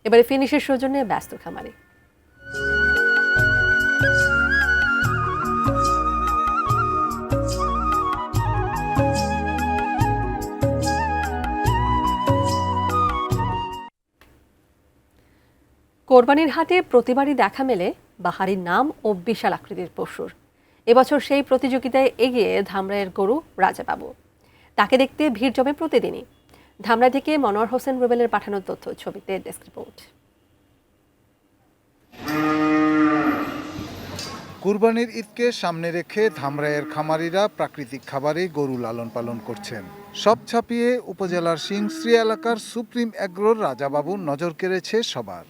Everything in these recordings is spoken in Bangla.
এবারে ফিনিশের সৌজন্যে ব্যস্ত খামারি। কোরবানির হাটে প্রতিবারই দেখা মেলে বাহারি নাম ও বিশাল আকৃতির পশুর। এবছর সেই প্রতিযোগিতায় এগিয়ে ধামরাইয়ের গরু রাজাবাবু। তাকে দেখতে ভিড় জমে প্রতিদিনই। ধামরাই থেকে মনোয়ার হোসেন রুবেলের পাঠানো তথ্য ছবিতে ডেস্ক রিপোর্ট। কুরবানির ঈদকে সামনে রেখে ধামরাইয়ের খামারিরা প্রাকৃতিক খাবারে গরু লালন পালন করছেন। সব ছাপিয়ে উপজেলার সিংশ্রী এলাকার সুপ্রিম এগ্রোর রাজাবাবু নজর কেড়েছে সবার।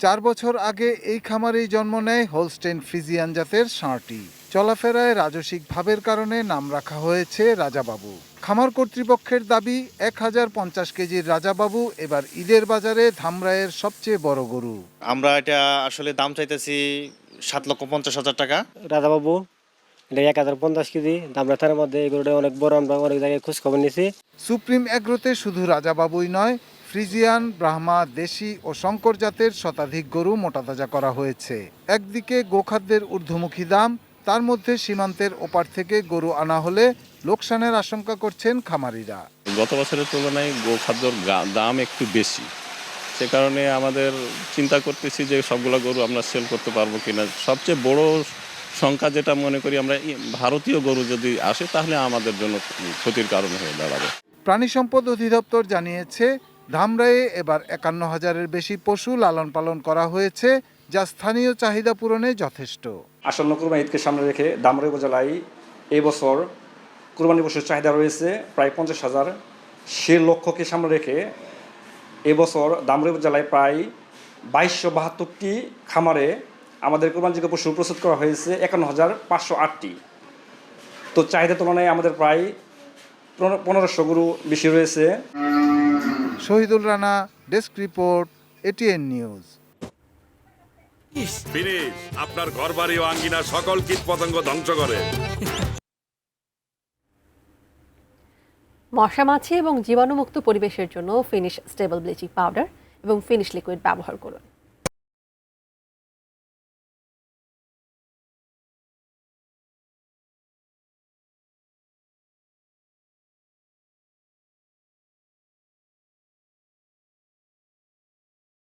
4 বছর আগে এই খামারেই জন্ম নেয় হোলস্টেইন ফ্রিজিয়ান জাতের ষাঁড়টি। চলাফেরায় রাজসিক ভাবের কারণে নাম রাখা হয়েছে রাজাবাবু। খামার কর্তৃপক্ষের দাবি 1050 কেজির রাজাবাবু এবার ঈদের বাজারে ধামরাইয়ের সবচেয়ে বড় গরু। আমরা এটা আসলে দাম চাইতেছি 7,50,000 টাকা। রাজাবাবু এটা 1050 কেজি ধামরাই থানার মধ্যে। এই গরুটা অনেক বড়, আমরা অনেক জায়গায় খোঁজ খবর নিয়েছি। সুপ্রিম এগ্রোতে শুধু রাজাবাবুই নয়, ফ্রিজিয়ান, ব্রাহ্মা, দেশি ও শঙ্কর জাতের শতাধিক গরু মোটাতাজা করা হয়েছে। একদিকে গোখাদ্যের ঊর্ধ্বমুখী দাম, তার মধ্যে সীমান্তের ওপার থেকে গরু আনা হলে লোকসানের আশঙ্কা করছেন খামারিরা। গত বছরের তুলনায় গোখাদ্যর দাম একটু বেশি, সে কারণে আমাদের চিন্তা করতেছি যে সবগুলো গরু আমরা সেল করতে পারবো কিনা। সবচেয়ে বড় সংখ্যা যেটা মনে করি আমরা, ভারতীয় গরু যদি আসে তাহলে আমাদের জন্য ক্ষতির কারণ হয়ে দাঁড়াবে। প্রাণী সম্পদ অধিদপ্তর জানিয়েছে, ধামরাইয়ে এবার 51,000-এর বেশি পশু লালন পালন করা হয়েছে, যা স্থানীয় চাহিদা পূরণে যথেষ্ট। আসন্ন কুরবানি ঈদকে সামনে রেখে ধামরাই উপজেলায় এই বছর কুরবানি পশুর চাহিদা রয়েছে প্রায় 50,000। সে লক্ষ্যকে সামনে রেখে এবছর ধামরাই উপজেলায় প্রায় 2272টি খামারে আমাদের কুরবানিযোগ্য পশু প্রস্তুত করা হয়েছে 51,508টি। তো চাহিদা তুলনায় আমাদের প্রায় 1500 গরু বেশি রয়েছে। Shahidul Rana, desk report, ATN news. Finish আপনার ঘরবাড়ি ও আঙ্গিনা সকল কীটপতঙ্গ ধ্বংস করে। মশা মাছি এবং জীবাণুমুক্ত পরিবেশের জন্য ফিনিশ স্টেবল ব্লিচিং পাউডার এবং ফিনিশ লিকুইড ব্যবহার করুন।